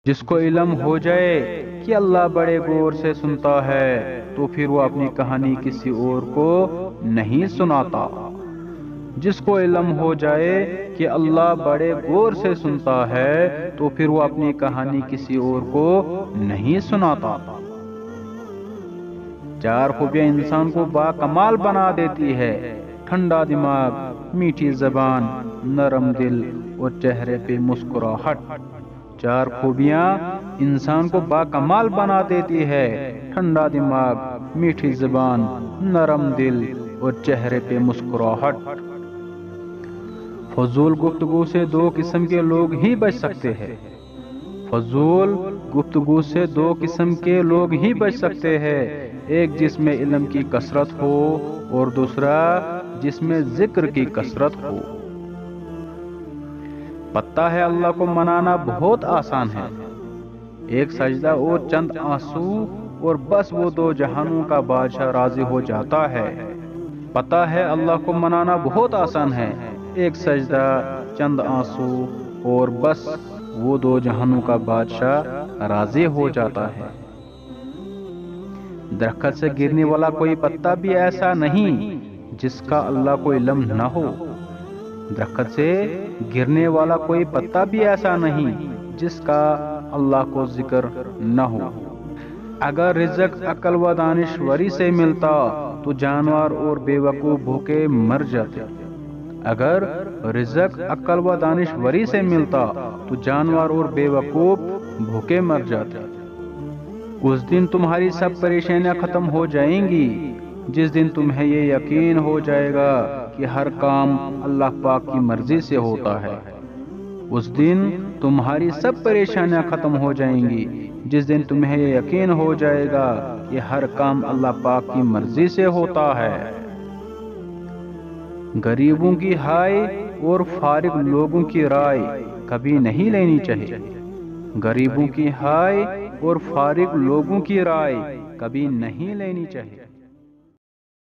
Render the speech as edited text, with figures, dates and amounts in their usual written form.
جس کو علم ہو جائے کہ اللہ بڑے غور سے سنتا ہے تو پھر وہ اپنی کہانی کسی اور کو نہیں سناتا۔ جس کو علم ہو جائے کہ اللہ بڑے غور سے سنتا ہے تو پھر وہ اپنی کہانی کسی اور کو نہیں سناتا۔ چار خوبیاں انسان کو باکمال بنا دیتی ہے: ٹھنڈا دماغ، میٹھی زبان، نرم دل اور چہرے پہ مسکراہٹ۔ چار خوبیاں انسان کو باکمال بنا دیتی ہے: ٹھنڈا دماغ، میٹھی زبان، نرم دل اور چہرے پہ مسکراہٹ۔ فضول گفتگو سے دو قسم کے لوگ ہی بچ سکتے ہیں۔ فضول گفتگو سے دو قسم کے لوگ ہی بچ سکتے ہیں: ایک جس میں علم کی کثرت ہو اور دوسرا جس میں ذکر کی کثرت ہو۔ پتہ ہے اللہ کو منانا بہت آسان ہے: ایک سجدہ اور چند آنسو اور بس وہ دو جہانوں کا بادشاہ راضی ہو جاتا ہے۔ پتہ ہے اللہ کو منانا بہت آسان ہے: ایک سجدہ، چند آنسو اور بس وہ دو جہانوں کا بادشاہ راضی ہو جاتا ہے۔ درخت سے گرنے والا کوئی پتا بھی ایسا نہیں جس کا اللہ کو علم نہ ہو۔ درخت سے گرنے والا کوئی پتا بھی ایسا نہیں جس کا اللہ کو ذکر نہ ہو۔ اگر رزق عقل و دانشوری سے ملتا تو جانور اور بے وقوف بھوکے مر جاتے۔ اگر رزق عقل و دانشوری سے ملتا تو جانور اور بے وقوف بھوکے مر جاتے۔ اس دن تمہاری سب پریشانیاں ختم ہو جائیں گی، جس دن تمہیں یہ یقین ہو جائے گا کہ ہر کام اللہ پاک کی مرضی سے ہوتا ہے۔ اس دن تمہاری سب پریشانیاں ختم ہو جائیں گی، جس دن تمہیں یہ یقین ہو جائے گا کہ ہر کام اللہ پاک کی مرضی سے ہوتا ہے۔ غریبوں کی ہائے اور فارغ لوگوں کی رائے کبھی نہیں لینی چاہیے۔ غریبوں کی ہائے اور فارغ لوگوں کی رائے کبھی نہیں لینی چاہیے۔